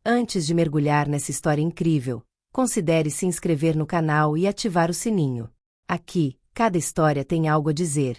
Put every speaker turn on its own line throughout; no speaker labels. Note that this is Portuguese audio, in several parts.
Antes de mergulhar nessa história incrível, considere se inscrever no canal e ativar o sininho. Aqui, cada história tem algo a dizer,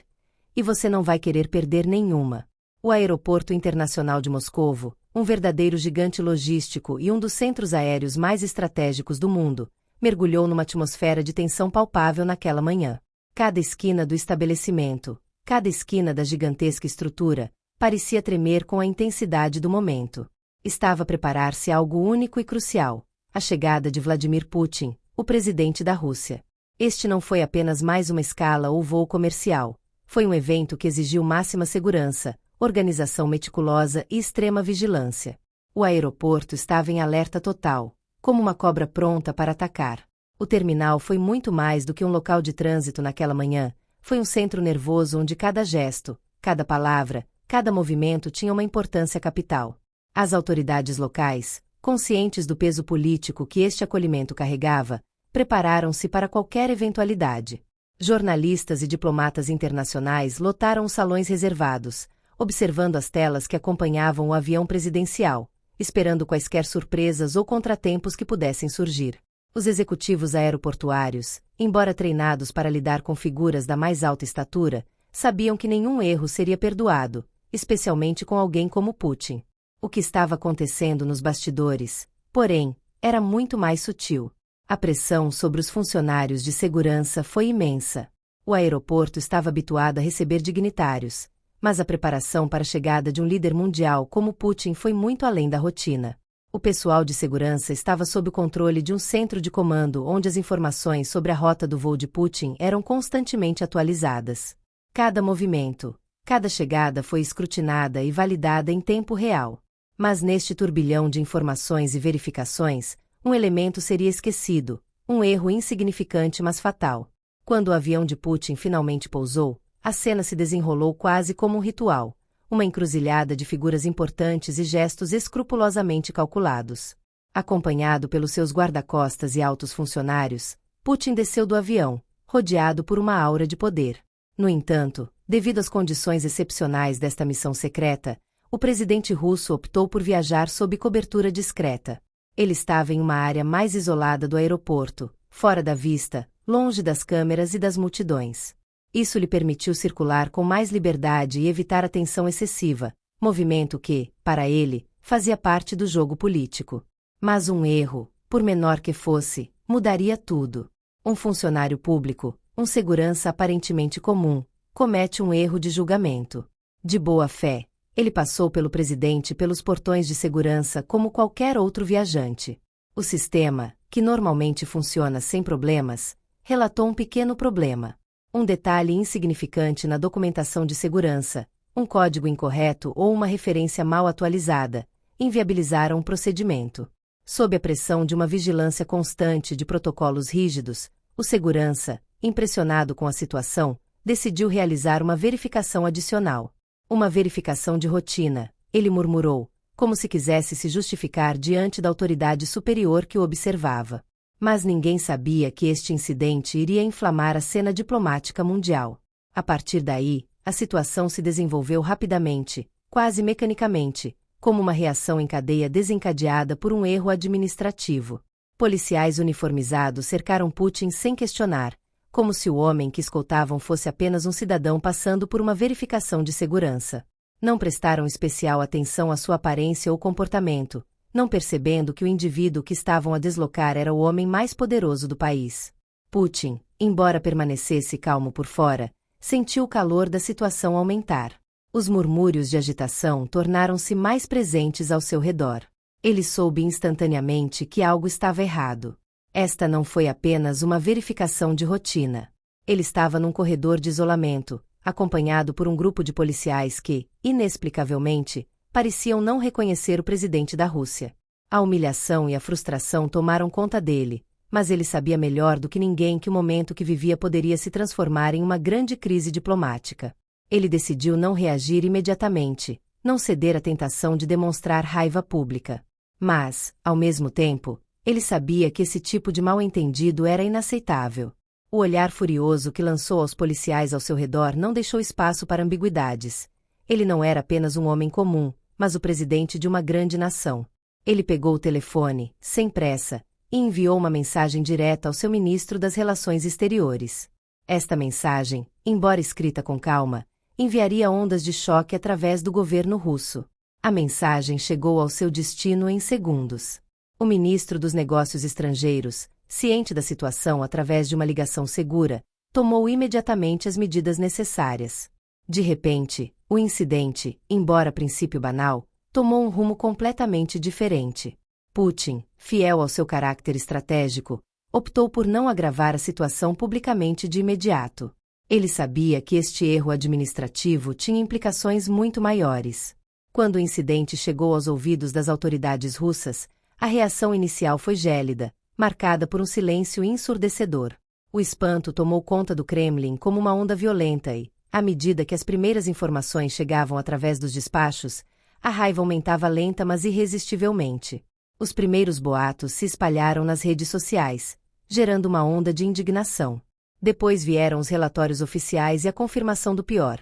e você não vai querer perder nenhuma. O Aeroporto Internacional de Moscovo, um verdadeiro gigante logístico e um dos centros aéreos mais estratégicos do mundo, mergulhou numa atmosfera de tensão palpável naquela manhã. Cada esquina do estabelecimento, cada esquina da gigantesca estrutura, parecia tremer com a intensidade do momento. Estava a preparar-se algo único e crucial: a chegada de Vladimir Putin, o presidente da Rússia. Este não foi apenas mais uma escala ou voo comercial. Foi um evento que exigiu máxima segurança, organização meticulosa e extrema vigilância. O aeroporto estava em alerta total, como uma cobra pronta para atacar. O terminal foi muito mais do que um local de trânsito naquela manhã, foi um centro nervoso onde cada gesto, cada palavra, cada movimento tinha uma importância capital. As autoridades locais, conscientes do peso político que este acolhimento carregava, prepararam-se para qualquer eventualidade. Jornalistas e diplomatas internacionais lotaram os salões reservados, observando as telas que acompanhavam o avião presidencial, esperando quaisquer surpresas ou contratempos que pudessem surgir. Os executivos aeroportuários, embora treinados para lidar com figuras da mais alta estatura, sabiam que nenhum erro seria perdoado, especialmente com alguém como Putin. O que estava acontecendo nos bastidores, porém, era muito mais sutil. A pressão sobre os funcionários de segurança foi imensa. O aeroporto estava habituado a receber dignitários, mas a preparação para a chegada de um líder mundial como Putin foi muito além da rotina. O pessoal de segurança estava sob o controle de um centro de comando onde as informações sobre a rota do voo de Putin eram constantemente atualizadas. Cada movimento, cada chegada foi escrutinada e validada em tempo real. Mas neste turbilhão de informações e verificações, um elemento seria esquecido, um erro insignificante mas fatal. Quando o avião de Putin finalmente pousou, a cena se desenrolou quase como um ritual, uma encruzilhada de figuras importantes e gestos escrupulosamente calculados. Acompanhado pelos seus guarda-costas e altos funcionários, Putin desceu do avião, rodeado por uma aura de poder. No entanto, devido às condições excepcionais desta missão secreta, o presidente russo optou por viajar sob cobertura discreta. Ele estava em uma área mais isolada do aeroporto, fora da vista, longe das câmeras e das multidões. Isso lhe permitiu circular com mais liberdade e evitar a tensão excessiva, movimento que, para ele, fazia parte do jogo político. Mas um erro, por menor que fosse, mudaria tudo. Um funcionário público, um segurança aparentemente comum, comete um erro de julgamento. De boa fé, ele passou pelo presidente pelos portões de segurança como qualquer outro viajante. O sistema, que normalmente funciona sem problemas, relatou um pequeno problema. Um detalhe insignificante na documentação de segurança, um código incorreto ou uma referência mal atualizada, inviabilizaram o procedimento. Sob a pressão de uma vigilância constante de protocolos rígidos, o segurança, impressionado com a situação, decidiu realizar uma verificação adicional. Uma verificação de rotina, ele murmurou, como se quisesse se justificar diante da autoridade superior que o observava. Mas ninguém sabia que este incidente iria inflamar a cena diplomática mundial. A partir daí, a situação se desenvolveu rapidamente, quase mecanicamente, como uma reação em cadeia desencadeada por um erro administrativo. Policiais uniformizados cercaram Putin sem questionar, como se o homem que escoltavam fosse apenas um cidadão passando por uma verificação de segurança. Não prestaram especial atenção à sua aparência ou comportamento, não percebendo que o indivíduo que estavam a deslocar era o homem mais poderoso do país. Putin, embora permanecesse calmo por fora, sentiu o calor da situação aumentar. Os murmúrios de agitação tornaram-se mais presentes ao seu redor. Ele soube instantaneamente que algo estava errado. Esta não foi apenas uma verificação de rotina. Ele estava num corredor de isolamento, acompanhado por um grupo de policiais que, inexplicavelmente, pareciam não reconhecer o presidente da Rússia. A humilhação e a frustração tomaram conta dele, mas ele sabia melhor do que ninguém que o momento que vivia poderia se transformar em uma grande crise diplomática. Ele decidiu não reagir imediatamente, não ceder à tentação de demonstrar raiva pública. Mas, ao mesmo tempo, ele sabia que esse tipo de mal-entendido era inaceitável. O olhar furioso que lançou aos policiais ao seu redor não deixou espaço para ambiguidades. Ele não era apenas um homem comum, mas o presidente de uma grande nação. Ele pegou o telefone, sem pressa, e enviou uma mensagem direta ao seu ministro das Relações Exteriores. Esta mensagem, embora escrita com calma, enviaria ondas de choque através do governo russo. A mensagem chegou ao seu destino em segundos. O ministro dos Negócios Estrangeiros, ciente da situação através de uma ligação segura, tomou imediatamente as medidas necessárias. De repente, o incidente, embora a princípio banal, tomou um rumo completamente diferente. Putin, fiel ao seu caráter estratégico, optou por não agravar a situação publicamente de imediato. Ele sabia que este erro administrativo tinha implicações muito maiores. Quando o incidente chegou aos ouvidos das autoridades russas, a reação inicial foi gélida, marcada por um silêncio ensurdecedor. O espanto tomou conta do Kremlin como uma onda violenta e, à medida que as primeiras informações chegavam através dos despachos, a raiva aumentava lenta mas irresistivelmente. Os primeiros boatos se espalharam nas redes sociais, gerando uma onda de indignação. Depois vieram os relatórios oficiais e a confirmação do pior.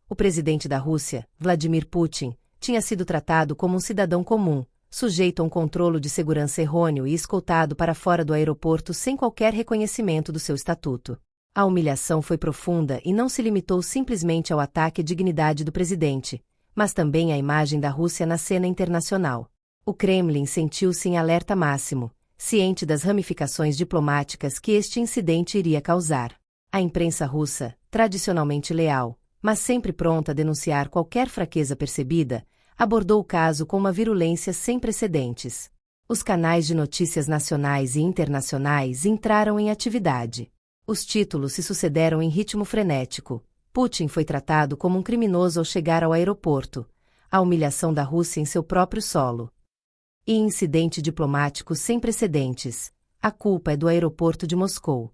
O presidente da Rússia, Vladimir Putin, tinha sido tratado como um cidadão comum, sujeito a um controle de segurança errôneo e escoltado para fora do aeroporto sem qualquer reconhecimento do seu estatuto. A humilhação foi profunda e não se limitou simplesmente ao ataque à dignidade do presidente, mas também à imagem da Rússia na cena internacional. O Kremlin sentiu-se em alerta máximo, ciente das ramificações diplomáticas que este incidente iria causar. A imprensa russa, tradicionalmente leal, mas sempre pronta a denunciar qualquer fraqueza percebida, abordou o caso com uma virulência sem precedentes. Os canais de notícias nacionais e internacionais entraram em atividade. Os títulos se sucederam em ritmo frenético. Putin foi tratado como um criminoso ao chegar ao aeroporto. A humilhação da Rússia em seu próprio solo. E incidente diplomático sem precedentes. A culpa é do aeroporto de Moscou.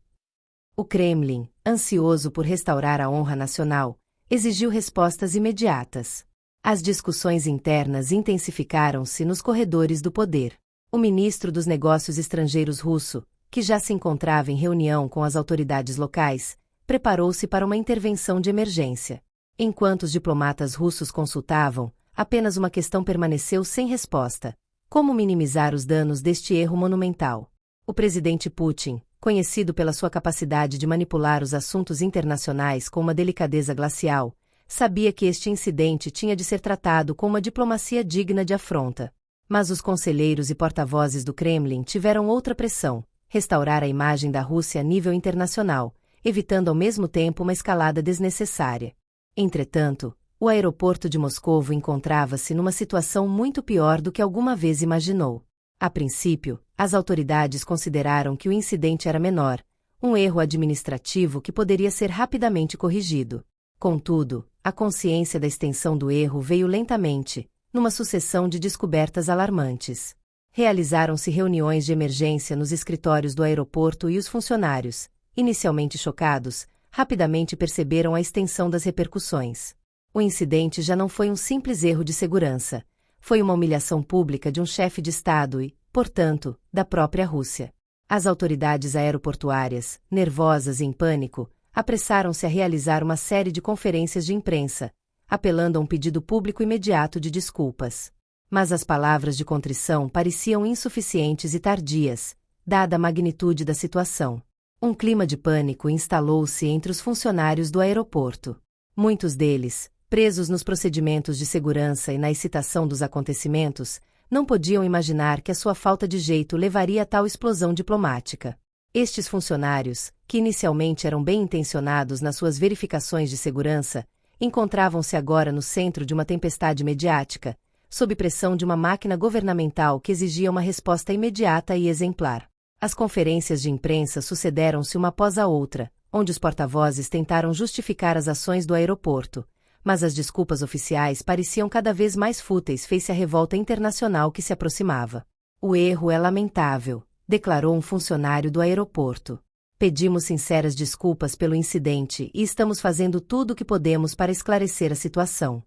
O Kremlin, ansioso por restaurar a honra nacional, exigiu respostas imediatas. As discussões internas intensificaram-se nos corredores do poder. O ministro dos Negócios Estrangeiros russo, que já se encontrava em reunião com as autoridades locais, preparou-se para uma intervenção de emergência. Enquanto os diplomatas russos consultavam, apenas uma questão permaneceu sem resposta: como minimizar os danos deste erro monumental? O presidente Putin, conhecido pela sua capacidade de manipular os assuntos internacionais com uma delicadeza glacial, sabia que este incidente tinha de ser tratado com uma diplomacia digna de afronta. Mas os conselheiros e porta-vozes do Kremlin tiveram outra pressão: restaurar a imagem da Rússia a nível internacional, evitando ao mesmo tempo uma escalada desnecessária. Entretanto, o aeroporto de Moscovo encontrava-se numa situação muito pior do que alguma vez imaginou. A princípio, as autoridades consideraram que o incidente era menor, um erro administrativo que poderia ser rapidamente corrigido. Contudo, a consciência da extensão do erro veio lentamente, numa sucessão de descobertas alarmantes. Realizaram-se reuniões de emergência nos escritórios do aeroporto e os funcionários, inicialmente chocados, rapidamente perceberam a extensão das repercussões. O incidente já não foi um simples erro de segurança, foi uma humilhação pública de um chefe de Estado e, portanto, da própria Rússia. As autoridades aeroportuárias, nervosas e em pânico, apressaram-se a realizar uma série de conferências de imprensa, apelando a um pedido público imediato de desculpas. Mas as palavras de contrição pareciam insuficientes e tardias, dada a magnitude da situação. Um clima de pânico instalou-se entre os funcionários do aeroporto. Muitos deles, presos nos procedimentos de segurança e na excitação dos acontecimentos, não podiam imaginar que a sua falta de jeito levaria a tal explosão diplomática. Estes funcionários, que inicialmente eram bem intencionados nas suas verificações de segurança, encontravam-se agora no centro de uma tempestade mediática, sob pressão de uma máquina governamental que exigia uma resposta imediata e exemplar. As conferências de imprensa sucederam-se uma após a outra, onde os porta-vozes tentaram justificar as ações do aeroporto, mas as desculpas oficiais pareciam cada vez mais fúteis face à revolta internacional que se aproximava. O erro é lamentável, declarou um funcionário do aeroporto. Pedimos sinceras desculpas pelo incidente e estamos fazendo tudo o que podemos para esclarecer a situação.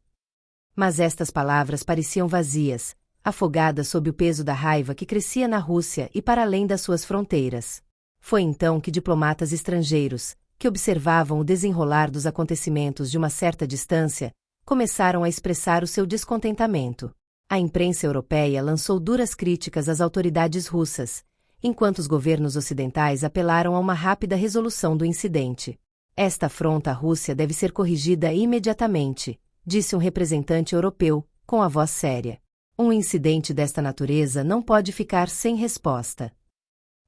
Mas estas palavras pareciam vazias, afogadas sob o peso da raiva que crescia na Rússia e para além das suas fronteiras. Foi então que diplomatas estrangeiros, que observavam o desenrolar dos acontecimentos de uma certa distância, começaram a expressar o seu descontentamento. A imprensa europeia lançou duras críticas às autoridades russas, enquanto os governos ocidentais apelaram a uma rápida resolução do incidente. Esta afronta à Rússia deve ser corrigida imediatamente, disse um representante europeu, com a voz séria. Um incidente desta natureza não pode ficar sem resposta.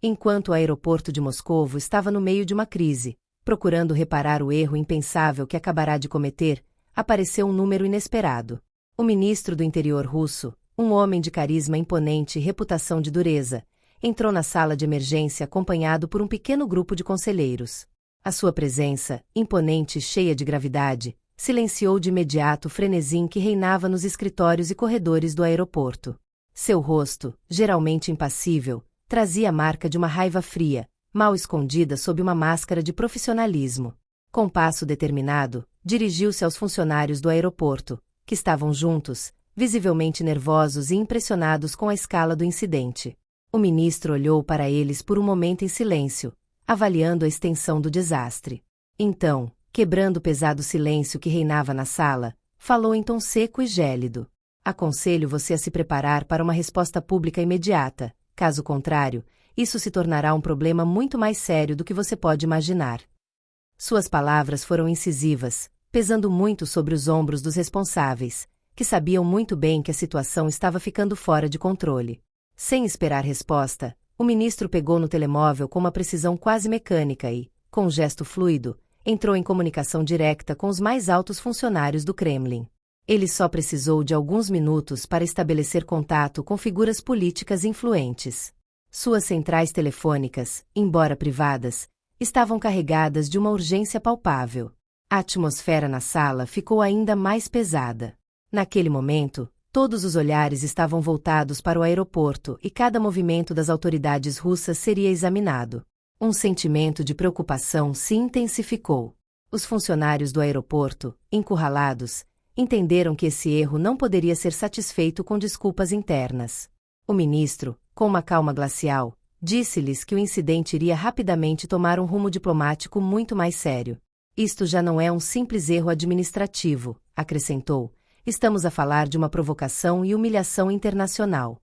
Enquanto o aeroporto de Moscovo estava no meio de uma crise, procurando reparar o erro impensável que acabará de cometer, apareceu um número inesperado. O ministro do Interior russo, um homem de carisma imponente e reputação de dureza, entrou na sala de emergência acompanhado por um pequeno grupo de conselheiros. A sua presença, imponente e cheia de gravidade, silenciou de imediato o frenesim que reinava nos escritórios e corredores do aeroporto. Seu rosto, geralmente impassível, trazia a marca de uma raiva fria, mal escondida sob uma máscara de profissionalismo. Com passo determinado, dirigiu-se aos funcionários do aeroporto, que estavam juntos, visivelmente nervosos e impressionados com a escala do incidente. O ministro olhou para eles por um momento em silêncio, avaliando a extensão do desastre. Então, quebrando o pesado silêncio que reinava na sala, falou em tom seco e gélido. Aconselho você a se preparar para uma resposta pública imediata, caso contrário, isso se tornará um problema muito mais sério do que você pode imaginar. Suas palavras foram incisivas, pesando muito sobre os ombros dos responsáveis, que sabiam muito bem que a situação estava ficando fora de controle. Sem esperar resposta, o ministro pegou no telemóvel com uma precisão quase mecânica e, com um gesto fluido, entrou em comunicação direta com os mais altos funcionários do Kremlin. Ele só precisou de alguns minutos para estabelecer contato com figuras políticas influentes. Suas centrais telefônicas, embora privadas, estavam carregadas de uma urgência palpável. A atmosfera na sala ficou ainda mais pesada. Naquele momento, todos os olhares estavam voltados para o aeroporto e cada movimento das autoridades russas seria examinado. Um sentimento de preocupação se intensificou. Os funcionários do aeroporto, encurralados, entenderam que esse erro não poderia ser satisfeito com desculpas internas. O ministro, com uma calma glacial, disse-lhes que o incidente iria rapidamente tomar um rumo diplomático muito mais sério. Isto já não é um simples erro administrativo, acrescentou. Estamos a falar de uma provocação e humilhação internacional.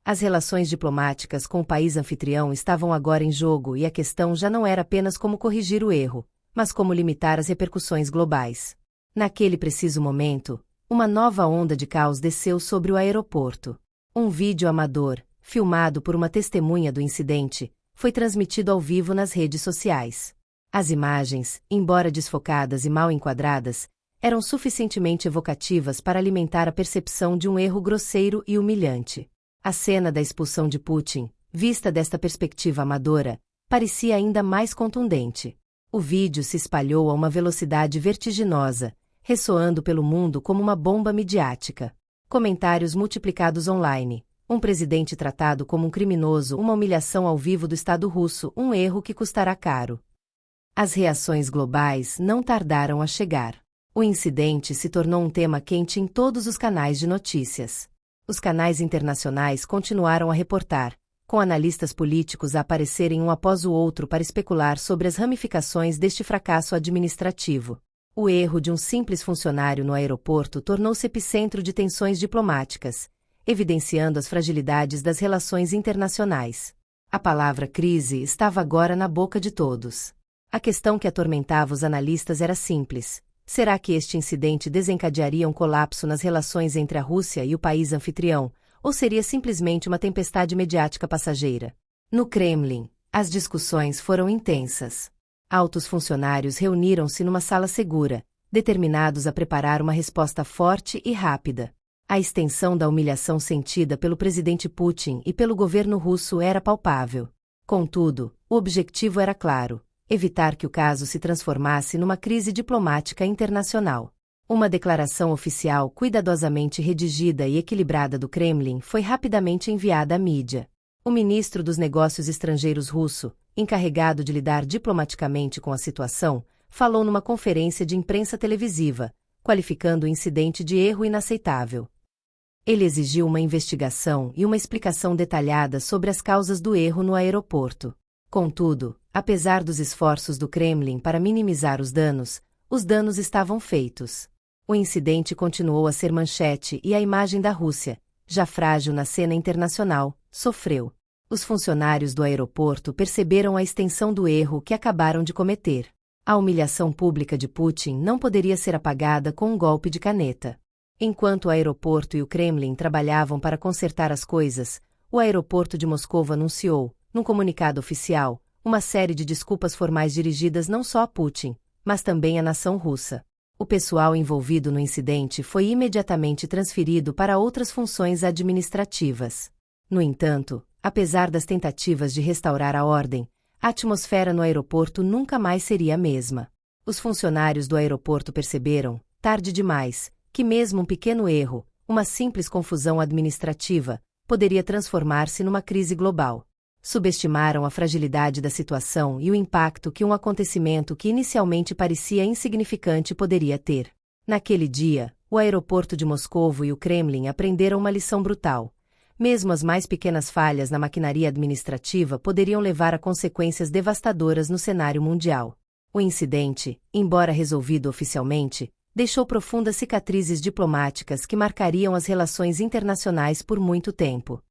As relações diplomáticas com o país anfitrião estavam agora em jogo e a questão já não era apenas como corrigir o erro, mas como limitar as repercussões globais. Naquele preciso momento, uma nova onda de caos desceu sobre o aeroporto. Um vídeo amador, filmado por uma testemunha do incidente, foi transmitido ao vivo nas redes sociais. As imagens, embora desfocadas e mal enquadradas, eram suficientemente evocativas para alimentar a percepção de um erro grosseiro e humilhante. A cena da expulsão de Putin, vista desta perspectiva amadora, parecia ainda mais contundente. O vídeo se espalhou a uma velocidade vertiginosa, ressoando pelo mundo como uma bomba midiática. Comentários multiplicados online. Um presidente tratado como um criminoso, uma humilhação ao vivo do Estado russo, um erro que custará caro. As reações globais não tardaram a chegar. O incidente se tornou um tema quente em todos os canais de notícias. Os canais internacionais continuaram a reportar, com analistas políticos a aparecerem um após o outro para especular sobre as ramificações deste fracasso administrativo. O erro de um simples funcionário no aeroporto tornou-se epicentro de tensões diplomáticas, evidenciando as fragilidades das relações internacionais. A palavra crise estava agora na boca de todos. A questão que atormentava os analistas era simples. Será que este incidente desencadearia um colapso nas relações entre a Rússia e o país anfitrião, ou seria simplesmente uma tempestade mediática passageira? No Kremlin, as discussões foram intensas. Altos funcionários reuniram-se numa sala segura, determinados a preparar uma resposta forte e rápida. A extensão da humilhação sentida pelo presidente Putin e pelo governo russo era palpável. Contudo, o objetivo era claro: evitar que o caso se transformasse numa crise diplomática internacional. Uma declaração oficial cuidadosamente redigida e equilibrada do Kremlin foi rapidamente enviada à mídia. O ministro dos Negócios Estrangeiros russo, encarregado de lidar diplomaticamente com a situação, falou numa conferência de imprensa televisiva, qualificando o incidente de erro inaceitável. Ele exigiu uma investigação e uma explicação detalhada sobre as causas do erro no aeroporto. Contudo, apesar dos esforços do Kremlin para minimizar os danos estavam feitos. O incidente continuou a ser manchete e a imagem da Rússia, já frágil na cena internacional, sofreu. Os funcionários do aeroporto perceberam a extensão do erro que acabaram de cometer. A humilhação pública de Putin não poderia ser apagada com um golpe de caneta. Enquanto o aeroporto e o Kremlin trabalhavam para consertar as coisas, o aeroporto de Moscou anunciou, num comunicado oficial, uma série de desculpas formais dirigidas não só a Putin, mas também à nação russa. O pessoal envolvido no incidente foi imediatamente transferido para outras funções administrativas. No entanto, apesar das tentativas de restaurar a ordem, a atmosfera no aeroporto nunca mais seria a mesma. Os funcionários do aeroporto perceberam, tarde demais, que mesmo um pequeno erro, uma simples confusão administrativa, poderia transformar-se numa crise global. Subestimaram a fragilidade da situação e o impacto que um acontecimento que inicialmente parecia insignificante poderia ter. Naquele dia, o aeroporto de Moscou e o Kremlin aprenderam uma lição brutal. Mesmo as mais pequenas falhas na maquinaria administrativa poderiam levar a consequências devastadoras no cenário mundial. O incidente, embora resolvido oficialmente, deixou profundas cicatrizes diplomáticas que marcariam as relações internacionais por muito tempo.